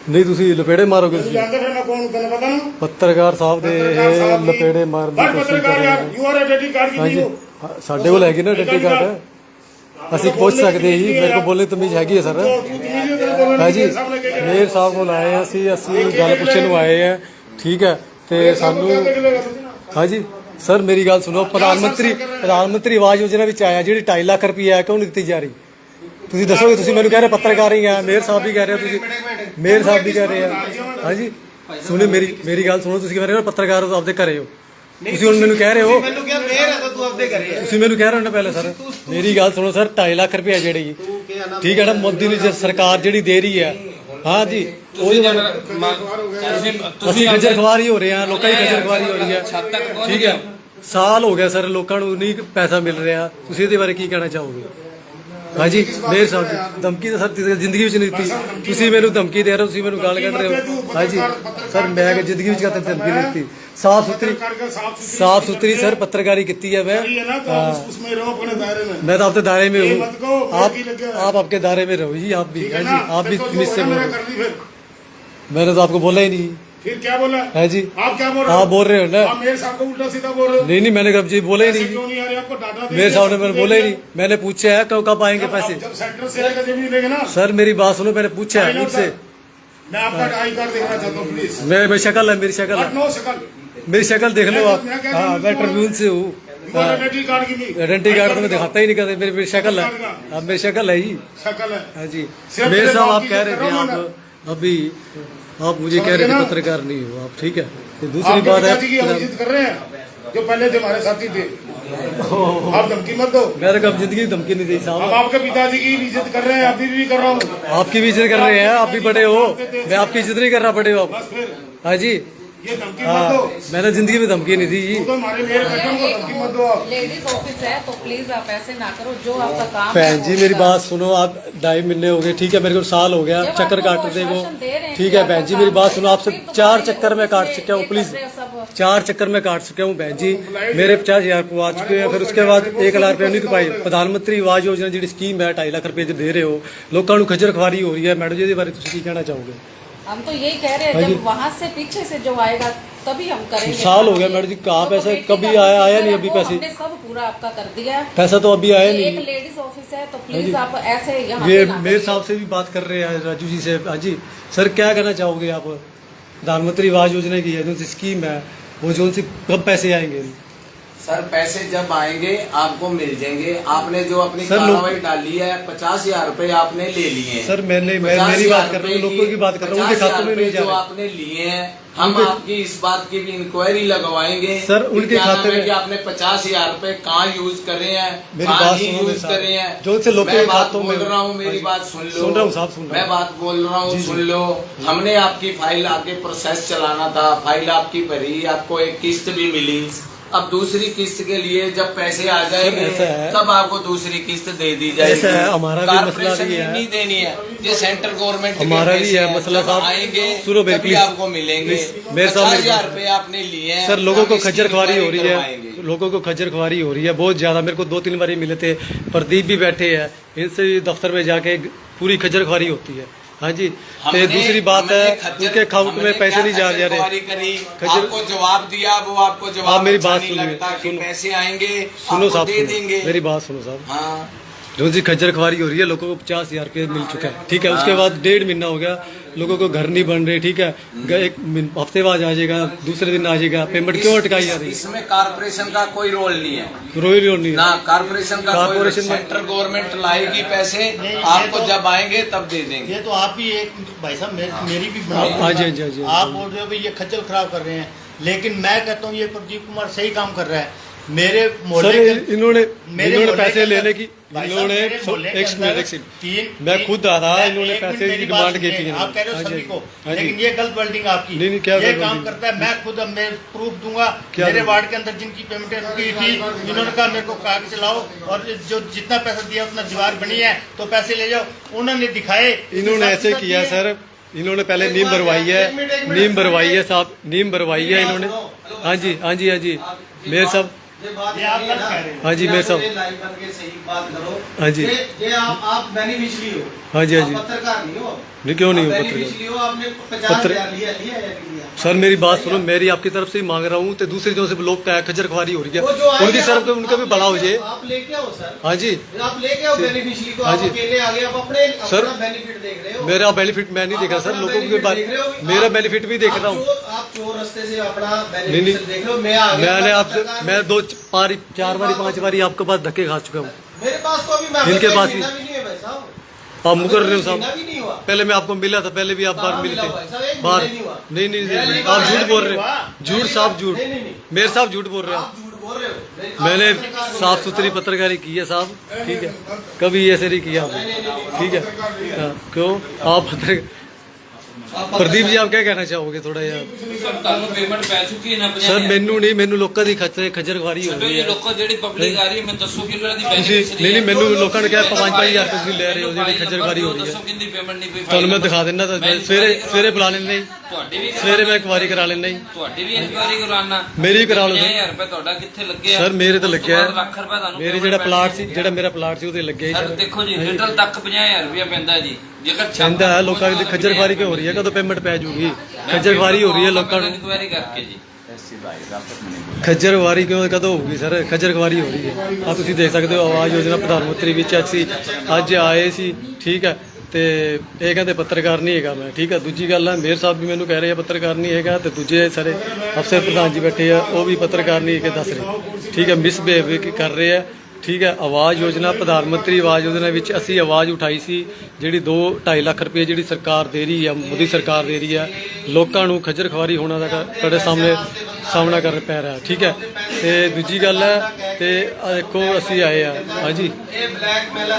नहीं तुसी लपेड़े मारोगे तुसी जानते फिर मैं कौन हूं तेन पता ना पत्रकार साहब दे लपेड़े मारन दी भाई कोशिश पत्रकार कर यार रहे यू आर आइडेंटिटी कार्ड की हाँ जी नहीं हो ਸਾਡੇ ਕੋਲ ਹੈਗੀ ਨਾ ਆਇਡੈਂਟੀ ਕਾਰਡ ਅਸੀਂ ਪੁੱਛ ਸਕਦੇ ਜੀ ਮੇਰੇ ਕੋਲ ਬੋਲਣ ਦੀ ਤਮੀਜ਼ ਹੈਗੀ ਹੈ ਸਰ तू तमीज है तेरे बोलने हाँ जी की सामने के ਮੇਅਰ ਸਾਹਿਬ ਕੋਲ ਆਏ ਹਾਂ ਅਸੀਂ ਗੱਲ ਪੁੱਛਣ ਨੂੰ ਆਏ ਹਾਂ ਠੀਕ ਹੈ ਤੇ ਸਾਨੂੰ ਹਾਂਜੀ ਸਰ ਮੇਰੀ ਗੱਲ ਸੁਣੋ ਪ੍ਰਧਾਨ ਮੰਤਰੀ ਆਵਾਸ ਯੋਜਨਾ ਵਿੱਚ ਆਇਆ ਜਿਹੜੀ 2.5 ਲੱਖ ਰੁਪਏ ਹੈ ਕਿਉਂ ਨਹੀਂ ਦਿੱਤੀ ਜਾ ਰਹੀ ਤੁਸੀਂ ਦੱਸੋਗੇ ਤੁਸੀਂ ਮੈਨੂੰ ਕਹਿ ਰਹੇ ਪੱਤਰਕਾਰ ਹੀ ਆ ਮੇਅਰ ਸਾਹਿਬ ਵੀ ਕਹਿ ਰਹੇ ਹੋ ਤੁਸੀਂ ਮੇਅਰ ਸਾਹਿਬ ਵੀ ਕਹਿ ਰਹੇ ਆ ਹਾਂਜੀ ਸੁਣੋ ਮੇਰੀ ਗੱਲ ਸੁਣੋ ਤੁਸੀਂ ਕਹਿ ਰਹੇ ਹੋ ਪੱਤਰਕਾਰ ਹੋ ਆਪਦੇ ਘਰੇ ਹੋ ਤੁਸੀਂ ਹੁਣ ਮੈਨੂੰ ਕਹਿ ਰਹੇ ਹੋ ਮੈਨੂੰ ਕਿਹਾ ਮੇਰ ਹੈ ਤਾਂ ਤੂੰ ਆਪਦੇ ਘਰੇ ਤੁਸੀਂ ਮੈਨੂੰ ਕਹਿ ਰਹੇ ਹੋ ਨਾ ਪਹਿਲੇ ਸਰ ਮੇਰੀ ਗੱਲ ਸੁਣੋ ਸਰ 2.5 ਲੱਖ ਰੁਪਏ ਜਿਹੜੀ ਠੀਕ ਹੈ ਨਾ ਮੋਦੀ ਦੀ ਸਰਕਾਰ ਜਿਹੜੀ ਦੇ ਰਹੀ ਹੈ ਹਾਂ ਜੀ ਅਸੀਂ ਖੱਜਲ ਖਵਾਰੀ ਹੋ ਰਹੇ ਹਾਂ ਲੋਕਾਂ ਦੀ ਖੱਜਲ ਖਵਾਰੀ ਹੋ ਰਹੀ ਹੈ ਠੀਕ ਹੈ ਸਾਲ ਹੋ ਗਿਆ ਸਰ ਲੋਕਾਂ ਨੂੰ ਨਹੀਂ ਪੈਸਾ ਮਿਲ ਰਿਹਾ ਤੁਸੀਂ ਇਹਦੇ ਬਾਰੇ ਕੀ ਕਹਿਣਾ ਚਾਹੋਗੇ ਹਾਂਜੀ ਮੇਅਰ ਸਾਹਿਬ ਜੀ ਧਮਕੀ ਤਾਂ ਸਰ ਜ਼ਿੰਦਗੀ ਵਿੱਚ ਨਹੀਂ ਦਿੱਤੀ ਤੁਸੀਂ ਮੈਨੂੰ ਧਮਕੀ ਦੇ ਰਹੇ ਹੋ ਤੁਸੀਂ ਮੈਨੂੰ ਗਾਲ ਕੱਢ ਰਹੇ ਹੋ ਹਾਂਜੀ ਸਰ ਮੈਂ ਜ਼ਿੰਦਗੀ ਵਿੱਚ ਕਦੇ ਧਮਕੀ ਨਹੀਂ ਦਿੱਤੀ साफ सुथरी सर पत्रकारी की है मैं उसमें रहो अपने दायरे में मैं तो आपके दायरे में हूँ आप आपके दायरे में रहो जी आप भी है जी आप भी मुझसे मैंने तो आपको बोला ही नहीं फिर क्या बोला है जी आप क्या बोल रहे आप बोल रहे हो ना आप मेरे साहब को उल्टा सीधा बोल रहे हो नहीं मैंने कब जी बोला ही नहीं क्यों नहीं आ रही आपको डाटा मेरे साहब ने मैंने बोला ही नहीं मैंने पूछा है कब आएंगे पैसे जब सेक्टर से आएगा जब मिलेगा ना सर मेरी बात सुनो मैंने पूछा है मुझसे मैं आपका आई कार्ड देखना चाहता हूँ प्लीज मैं शक्ल है मेरी शक्ल है नो शक्ल मेरी शक्ल देख लो आप हाँ मैं ट्रिब्यून से हूँ आइडेंटिटी कार्ड की नहीं आइडेंटिटी कार्ड तो मैं दिखाता ही नहीं करते मेरी शक्ल है अब मेरी शक्ल है ही शक्ल है हाँ जी मेरे साहब आप कह रहे थे आप अभी आप मुझे कह रहे थे पत्रकार नहीं हो आप ठीक है फिर दूसरी बात है इज्जत कर रहे हैं जो पहले थे हमारे साथी थे आप धमकी मत दो मेरे को अब जिंदगी धमकी नहीं दी साहब अब आपके पिताजी की भी इज्जत कर रहे हैं अभी भी कर रहा हूँ आपकी भी इज्जत कर रहे हैं आप भी बड़े हो मैं आपकी इज्जत नहीं कर रहा बड़े हो आप हाँ जी ये धमकी मत दो मैंने जिंदगी में धमकी नहीं दी जी तो हमारे मेरे बेटों को धमकी मत दो आप लेडीज ऑफिस है तो प्लीज आप ऐसे ना करो जो आपका काम है बहन जी मेरी बात सुनो आप 2.5 महीने हो गए ठीक है मेरे को साल हो गया चक्कर काट दे वो ठीक है बहन जी मेरी बात सुनो आपसे 4 चक्कर में काट चुका हूँ प्लीज 4 चक्कर में काट चुका हूँ बहन जी मेरे 50,000 रुपये आ चुके हैं फिर उसके बाद 1 लाख रुपये नहीं पाई प्रधानमंत्री आवास योजना जी स्कीम है 2.5 लाख रुपये जो दे रहे हो लोगों को खजर खुआरी हो रही है मैडम जी इस बारे की कहना चाहोगे हम तो यही कह रहे हैं जब वहाँ से पीछे से जो आएगा तभी हम करेंगे साल हो गया मैडम जी कहाँ पैसा कभी आया नहीं अभी पैसे हमने सब पूरा आपका कर दिया है पैसा तो अभी आया एक नहीं लेडीज ऑफिस है तो प्लीज आप ऐसे यहाँ ये पे ना मेयर साहब से भी बात कर रहे हैं राजू जी से हाँ जी सर क्या कहना चाहोगे आप प्रधानमंत्री आवास योजना की है जो सी स्कीम है वो जो सी कब पैसे आएंगे सर पैसे जब आएंगे आपको मिल जाएंगे आपने जो अपनी कार्रवाई डाली है 50,000 रुपए आपने ले लिए हैं सर मैं मेरी बात कर रहा हूँ लोगों की बात कर रहा हूँ उनके खातों में नहीं जा जो रहा आपने लिए हैं हम आपकी इस बात की भी इंक्वायरी लगवाएंगे सर उनके खाते में कि आपने 50,000 रुपए कहाँ यूज करे हैं मेरी कहाँ बात नहीं सुनो यूज करे हैं जो से लोगों के मैं बात खातों में बोल रहा हूँ मेरी बात सुन लो सुन रहा हूँ साहब सुन रहा मैं बात बोल रहा हूँ सुन लो हमने आपकी फाइल आगे प्रोसेस चलाना था फाइल आपकी भरी आपको एक किस्त भी मिली अब दूसरी किस्त के लिए जब पैसे आ जाएंगे तब आपको दूसरी किस्त दे दी जाएगी ऐसा है हमारा भी मसला भी है नहीं देनी है ये सेंट्रल गवर्नमेंट हमारा भी है मसला साहब आएंगे सुनो मेरे तभी आपको मिलेंगे मेरे साहब 50,000 रुपए आपने लिए हैं सर लोगों को हम खज्जर इसकी खुआरी हो रही है करवाएंगे। लोगों को खज्जर खुआरी हो रही है बहुत ज्यादा मेरे को 2-3 बार मिले थे प्रदीप भी बैठे हैं इनसे भी दफ्तर में जाके पूरी खज्जर खुआरी होती है हाँ जी तो दूसरी बात है उनके अकाउंट में पैसे नहीं जा रहे आपको जवाब दिया वो आपको जवाब मेरी बात अच्छा नहीं लगता कि पैसे आएंगे सुनो आपको साहब दे देंगे मेरी बात सुनो साहब हाँ जो जी खज्जर खुआरी हो रही है लोगों को 50,000 रुपये मिल चुका है ठीक है उसके बाद 1.5 महीना हो गया लोगों को घर नहीं बन रहे ठीक है एक हफ्ते बाद आ जाएगा दूसरे दिन आ जाएगा पेमेंट क्यों अटकाई जा रही है इसमें कारपोरेशन का कोई रोल नहीं है रोल नहीं है ना कारपोरेशन का कारपोरेशन सेंट्रल गवर्नमेंट लाएगी पैसे आपको जब आएंगे तब दे देंगे ये तो आप भी एक भाई साहब मेरी भी हाँ जी हाँ जी आप बोल रहे हो भाई ये खज्जल खराब कर रहे हैं लेकिन मैं कहता हूँ ये प्रदीप कुमार सही काम कर रहा है मेरे सर इन्होंने पैसे लेने की इन्होंने मैं खुद आ रहा इन्होंने पैसे की डिमांड की थी आप कह रहे हो सभी को लेकिन ये गलत वर्डिंग आपकी नहीं क्या ये काम करता है मैं खुद अब मैं प्रूफ दूंगा मेरे वार्ड के अंदर जिनकी पेमेंट रुकी थी इन्होंने कहा मेरे को कागज लाओ और जो जितना पैसा दिया उतना दीवार बनी है तो पैसे ले जाओ उन्होंने दिखाए इन्होंने ऐसे किया सर इन्होंने पहले नीम भरवाई है साहब नीम भरवाई है इन्होंने हाँ जी हाँ जी हाँ जी मेरे साहब हाँ जी मेरे साहब सही बात करो हाँ जी आप बेनिफिशियरी हो हाँ जी, हाँ जी। आप पत्रकार नहीं हो, नहीं क्यों नहीं आप हो बेनिफिशियरी हो, आपने 50,000 पत्र- लिया लिया या नहीं लिया? सर मेरी बात सुनो, मेरी आपकी तरफ से ही मांग रहा हूँ, तो दूसरी तरफ से लोग खजर खुआरी हो रही वो जो है, आएगा, उनकी तरफ तो उनका भी आप भला हो लेके जाए। आओ, आप लेके आओ सर, हाँ जी आप लेके आओ बेनिफिशियरी को, हाँ आप जी। अकेले आ गए, आप अपने सर, अपना बेनिफिट देख रहे हो। मेरा बेनिफिट मैं नहीं देख रहा सर, आप लोगों के benefit बारे देख रहे हो, मेरा आप- बेनिफिट भी देख रहा हूँ। आप चोर रास्ते से अपना नहीं, बेनिफिट देख रहे हो, मैं आ गया, मैंने मैं आपसे पत्रकार मैं हूँ। 4 बारी 5 बारी आपके पास धक्के खा चुका हूँ। मेरे पास तो अभी मैं इनके एक पास महीना भी नहीं है भाई साहब, आप मुकर रहे हो महीना साहब, भी नहीं हुआ। पहले मैं आपको मिला था, पहले भी आप बार कहाँ मिले मिला भाई साहब? थे एक बाहर। महीना नहीं हुआ। नहीं नहीं मेरा नहीं, नहीं आप हुआ, झूठ बोल रहे हुआ। हो, झूठ साहब झूठ, नहीं, नहीं, नहीं। मेरे साहब झूठ बोल रहे हो। आप झूठ बोल रहे हो। मैंने आप पत्रकार बोल साफ रहे हो। सुथरी पत्रकारी की है साहब, ठीक है, कभी ऐसे नहीं किया आपने, ठीक है। हाँ, क्यों आप प्रदीप जी आप क्या कहना चाहोगे थोड़ा यार? ਸਰ ਤੁਹਾਨੂੰ ਪੇਮੈਂਟ ਪੈ ਚੁੱਕੀ ਹੈ ਨਾ 50,000? ਸਰ ਮੈਨੂੰ ਨਹੀਂ, ਮੈਨੂੰ ਲੋਕਾਂ ਦੀ ਖੱਜਰ ਖਵਾਰੀ ਹੋ ਛੱਡੋ ਰਹੀ ਜੀ, ਹੈ। ਲੋਕਾਂ ਜਿਹੜੀ ਪਬਲਿਕ ਆ ਰਹੀ ਹੈ, ਮੈਨੂੰ ਦੱਸੋ ਕਿ ਉਹਨਾਂ ਦੀ ਤੁਸੀਂ beneficiary ਨਹੀਂ ਹੈ। ਮੈਨੂੰ ਲੋਕਾਂ ਨੇ ਕਿਹਾ 5-5 ਹਜ਼ਾਰ ਤੁਸੀਂ ਲੈ ਰਹੇ ਹੋ, ਜਿਹੜੀ ਖੱਜਰ ਖਵਾਰੀ ਹੋ ਰਹੀ ਦੱਸੋ ਹੈ। ਕਿੰਨੀ ਪੇਮੈਂਟ ਨਹੀਂ ਪਈ? ਤੁਹਾਨੂੰ ਮੈਂ ਦਿਖਾ ਦਿੰਦਾ, ਤਾਂ ਸਵੇਰੇ ਬੁਲਾ ਲੈਣਾ ਜੀ, ਤੁਹਾਡੀ ਵੀ ਸਵੇਰੇ ਮੈਂ ਇਨਕੁਆਰੀ ਕਰਾ ਲੈਣਾ ਜੀ। ਤੁਹਾਡੀ ਵੀ ਇਨਕੁਆਇਰੀ ਕਰਾਉਣਾ, ਮੇਰੀ ਕਰਾ ਲਓ ਸਰ। 50,000 ਰੁਪਏ ਤੁਹਾਡਾ ਕਿੱਥੇ ਲੱਗਿਆ? ਸਰ ਮੇਰੇ ਤਾਂ ਉਸ ਤੋਂ ਲੱਗਿਆ ਬਾਅਦ ਹੈ। ਲੱਖ ਰੁਪਏ ਤੁਹਾਨੂੰ ਮੇਰੇ payment ਜਿਹੜਾ ਪੈਣੀ ਪਲਾਟ ਸੀ, ਹੈ। ਜਿਹੜਾ ਮੇਰਾ ਪਲਾਟ ਸੀ ਉਹਦੇ ਲੱਗਿਆ ਹੀ ਸਰ ਸਰ। ਦੇਖੋ ਜੀ, ਰਿਟਲ ਤੱਕ 50,000 ਰੁਪਏ ਪੈਂਦਾ ਜੀ, ਜੇਕਰ ਕਹਿੰਦਾ ਹੈ ਲੋਕਾਂ ਦੀ ਖੱਜਰ ਖਵਾਰੀ ਕਿਉਂ ਹੋ ਰਹੀ ਹੈ, ਕਦੋਂ ਪੇਮੈਂਟ ਪੈ ਜੂਗੀ? ਖੱਜਰ ਖਵਾਰੀ ਹੋ ਰਹੀ ਹੈ ਲੋਕਾਂ ਨੂੰ, ਇਨਕੁਆਇਰੀ ਕਰਕੇ ਜੀ। ਖੱਜਰ ਖਵਾਰੀ ਕਿਉਂ ਕਦੋਂ ਹੋਊਗੀ ਸਰ? ਖੱਜਰ ਖਵਾਰੀ ਹੋ ਰਹੀ ਹੈ। ਆ ਤੁਸੀਂ ਦੇਖ ਸਕਦੇ ਹੋ, ਆਵਾਜ਼ ਯੋਜਨਾ ਪ੍ਰਧਾਨ ਮੰਤਰੀ ਵਿੱਚ ਅਸੀਂ ਅੱਜ ਆਏ ਸੀ, ਠੀਕ ਹੈ, ਤੇ ਇਹ ਕਹਿੰਦੇ ਪੱਤਰਕਾਰ ਨਹੀਂ ਹੈਗਾ ਮੈਂ, ਠੀਕ ਹੈ। ਦੂਜੀ ਗੱਲ ਹੈ, ਮੇਅਰ ਸਾਹਿਬ ਵੀ ਮੈਨੂੰ ਕਹਿ ਰਹੇ ਆ ਪੱਤਰਕਾਰ ਨਹੀਂ ਹੈਗਾ, ਤੇ ਦੂਜੇ ਸਾਰੇ ਅਫਸਰ ਪ੍ਰਧਾਨ ਜੀ ਬੈਠੇ ਆ, ਉਹ ਵੀ ਪੱਤਰਕਾਰ ਨਹੀਂ ਹੈਗੇ ਦੱਸ ਰਹੇ, ਠੀਕ ਹੈ, ਮਿਸਬਿਹੇਵ ਕਰ ਰਹੇ ਆ, ਠੀਕ ਹੈ। ਆਵਾਜ਼ ਯੋਜਨਾ, ਪ੍ਰਧਾਨ ਮੰਤਰੀ ਆਵਾਜ਼ ਯੋਜਨਾ ਵਿੱਚ ਅਸੀਂ ਆਵਾਜ਼ ਉਠਾਈ ਸੀ, ਜਿਹੜੀ 2-2.5 ਲੱਖ ਰੁਪਏ ਜਿਹੜੀ ਸਰਕਾਰ ਦੇ ਰਹੀ ਹੈ, ਮੋਦੀ ਸਰਕਾਰ ਦੇ ਰਹੀ ਹੈ, ਲੋਕਾਂ ਨੂੰ ਖੱਜਰ ਖਵਾਰੀ ਹੋਣਾ ਦਾ ਤੁਹਾਡੇ ਸਾਹਮਣਾ ਕਰਨਾ ਪੈ ਰਿਹਾ, ਠੀਕ ਹੈ। ਤੇ ਦੂਜੀ ਗੱਲ ਹੈ, ਤੇ ਆਹ ਦੇਖੋ ਅਸੀਂ ਆਏ ਆ, ਹਾਂਜੀ। ਇਹ ਬਲੈਕਮੇਲ